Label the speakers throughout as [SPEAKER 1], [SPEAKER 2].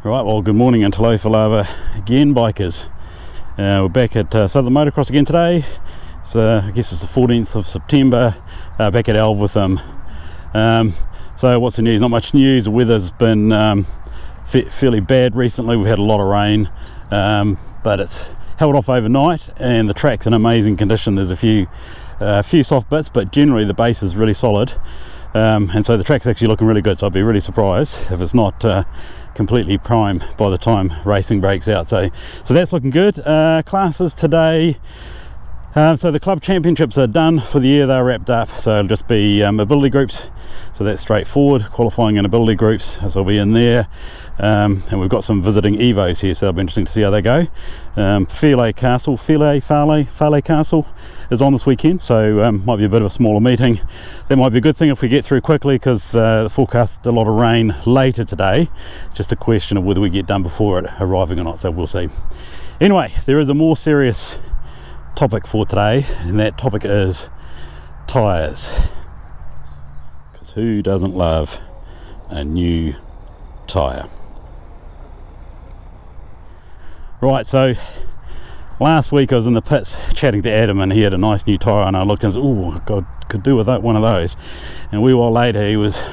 [SPEAKER 1] Right, well, good morning and talofa lava again, bikers. We're back at Southern Motocross again today. So I guess it's the 14th of September, back at Elvetham. So what's the news? Not much news. The weather's been fairly bad recently. We've had a lot of rain, but it's held off overnight and the track's in amazing condition. There's a few soft bits, but generally the base is really solid. And so the track's actually looking really good, so I'd be really surprised if it's not completely prime by the time racing breaks out. So that's looking good. Classes today, so the club championships are done for the year. They're wrapped up, so it'll just be ability groups, so that's straightforward, qualifying in ability groups, so I'll be in there. And we've got some visiting Evos here, so it'll be interesting to see how they go. Fale Castle is on this weekend, so might be a bit of a smaller meeting. That might be a good thing if we get through quickly, because the forecast a lot of rain later today. It's just a question of whether we get done before it arriving or not, so we'll see. Anyway, there is a more serious topic for today, and that topic is tyres, because who doesn't love a new tyre? Right, so last week I was in the pits chatting to Adam, and he had a nice new tyre, and I looked and said, oh God, could do with one of those. And a wee while later he was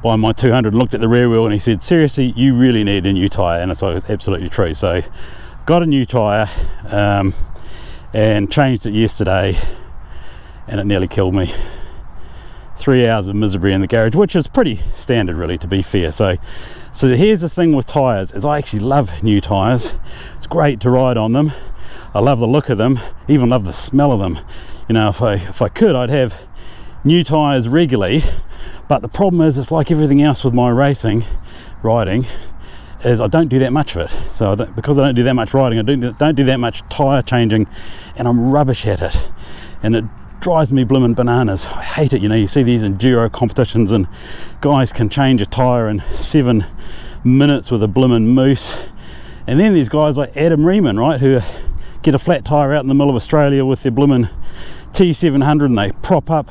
[SPEAKER 1] by my 200 and looked at the rear wheel and he said, seriously, you really need a new tyre. And so it was absolutely true. So got a new tyre, and changed it yesterday, and it nearly killed me. 3 hours of misery in the garage, which is pretty standard really, to be fair. So here's the thing with tyres, is I actually love new tyres. It's great to ride on them. I love the look of them, even love the smell of them. You know, if I could, I'd have new tyres regularly, but the problem is, it's like everything else with my riding, is I don't do that much of it. So because I don't do that much riding, I don't do that much tyre changing, and I'm rubbish at it, and it drives me blimmin' bananas. I hate it. You know, you see these enduro competitions and guys can change a tyre in 7 minutes with a blimmin' moose, and then there's guys like Adam Riemann, right, who get a flat tyre out in the middle of Australia with their blimmin' T700, and they prop up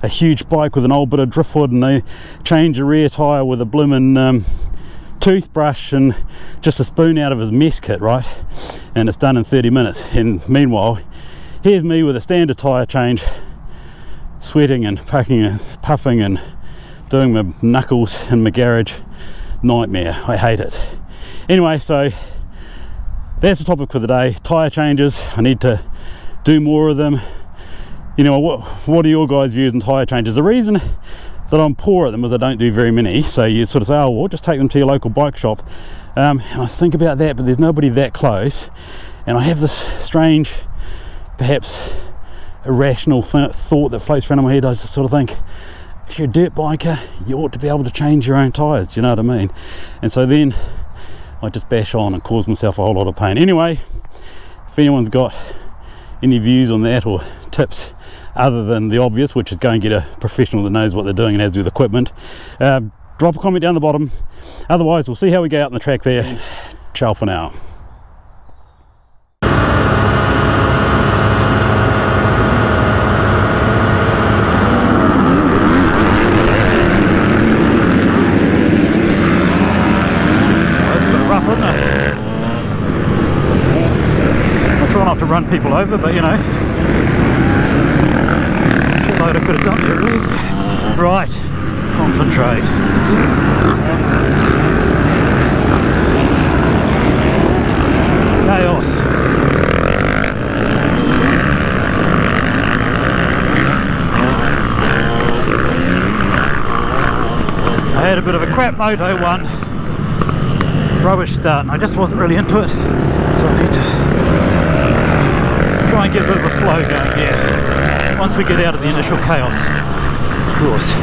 [SPEAKER 1] a huge bike with an old bit of driftwood, and they change a rear tyre with a blimmin' toothbrush and just a spoon out of his mess kit, right? And it's done in 30 minutes. And meanwhile, here's me with a standard tyre change, sweating and puffing and doing my knuckles in my garage. Nightmare. I hate it. Anyway, so that's the topic for the day. Tyre changes. I need to do more of them. You know, what are your guys' views on tyre changes? The reason that I'm poor at them is I don't do very many. So you sort of say, oh well, just take them to your local bike shop, and I think about that, but there's nobody that close, and I have this strange, perhaps irrational thought that floats around in my head. I just sort of think, if you're a dirt biker, you ought to be able to change your own tyres. Do you know what I mean? And so then I just bash on and cause myself a whole lot of pain. Anyway, if anyone's got any views on that or tips other than the obvious, which is go and get a professional that knows what they're doing and has to do with equipment, drop a comment down the bottom. Otherwise, we'll see how we go out on the track there. Ciao for now. That's a bit rough, isn't it? I try not to run people over, but you know, I could have done there at least. Right, concentrate. Chaos. I had a bit of a crap Moto one. Rubbish start, and I just wasn't really into it, so I need to try and get a bit of a flow going here once we get out of the initial chaos, of course.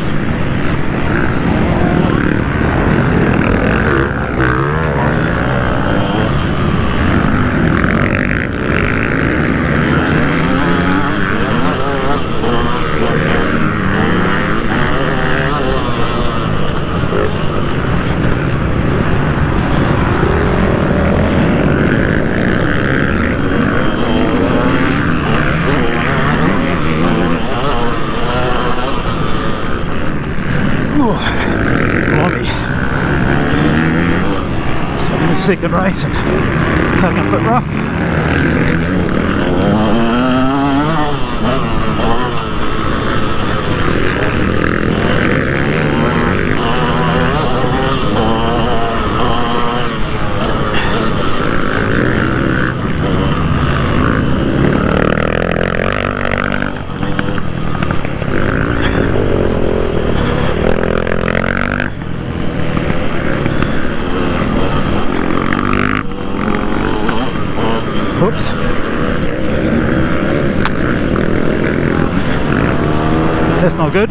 [SPEAKER 2] second race and coming up a bit rough. Oops. That's not good.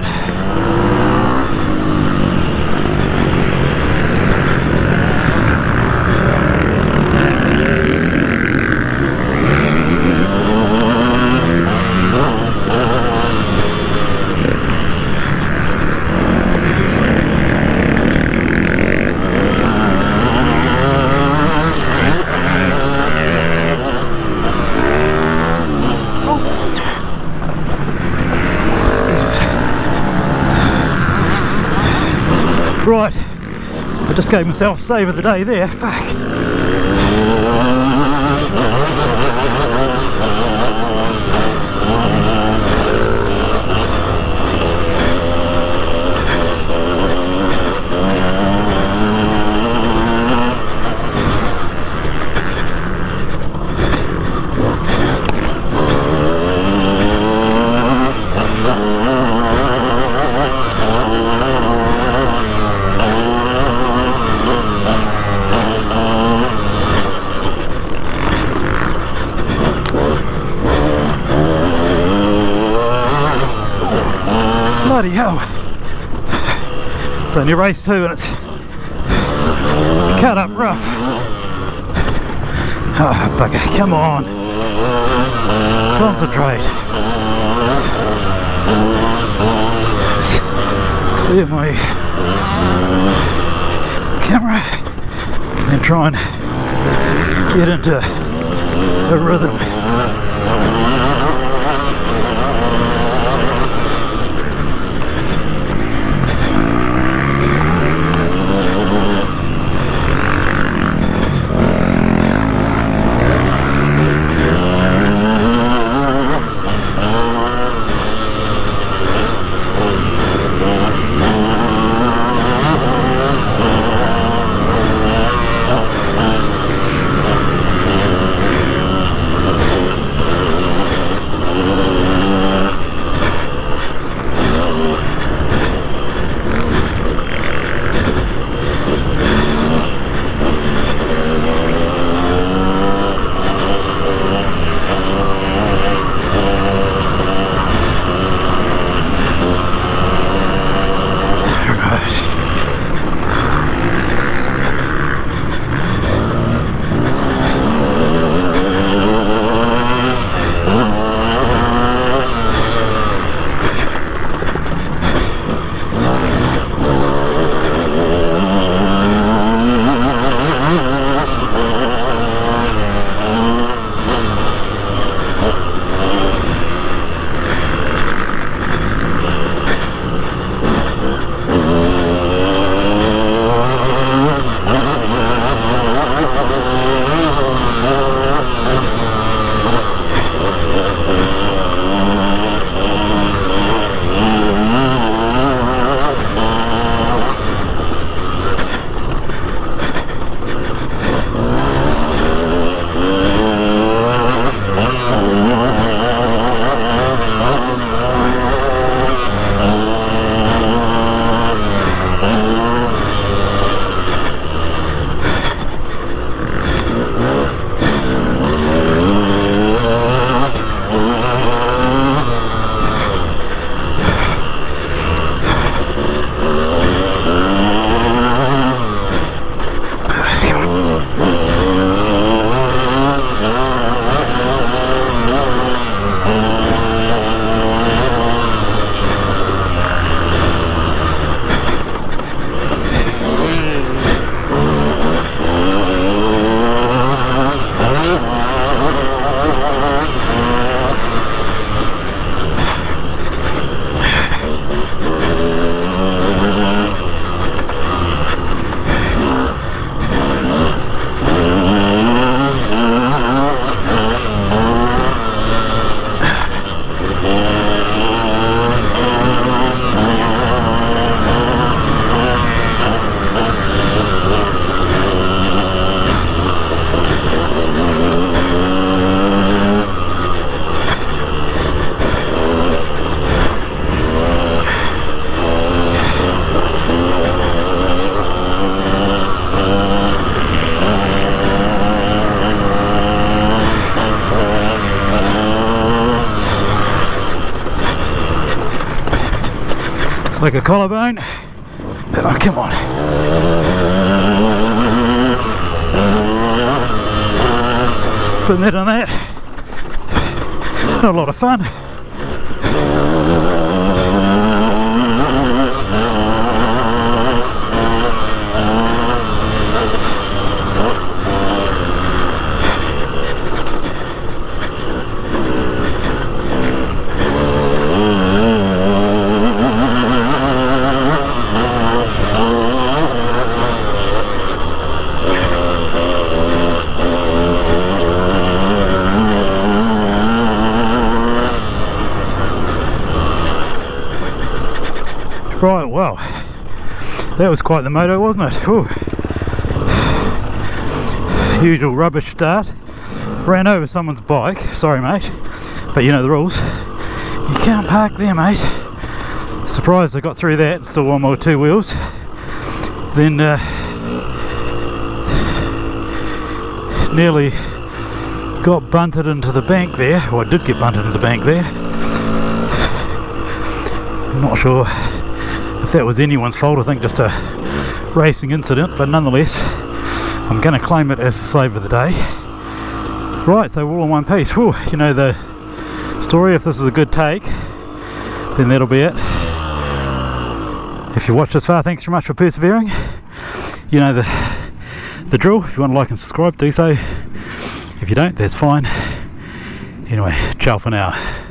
[SPEAKER 2] Right, I just gave myself a save of the day there, fuck. Bloody hell. It's only race 2 and it's cut up rough. Oh bugger, come on. Concentrate. Clear my camera and then try and get into a rhythm. Looks like a collarbone. Oh, come on. Putting that on that. Not a lot of fun. Right, well, that was quite the moto, wasn't it? Whew. Usual rubbish start. Ran over someone's bike, sorry mate, but you know the rules. You can't park there, mate. Surprised I got through that, still one more two wheels. Then nearly got bunted into the bank there, or I did get bunted into the bank there. I'm not sure if that was anyone's fault, I think just a racing incident, but nonetheless I'm going to claim it as the save of the day. Right, so we're all in one piece. Whew, you know the story, if this is a good take then that'll be it. If you watched this far, thanks very much for persevering. You know the drill. If you want to like and subscribe, do so. If you don't, that's fine. Anyway, ciao for now.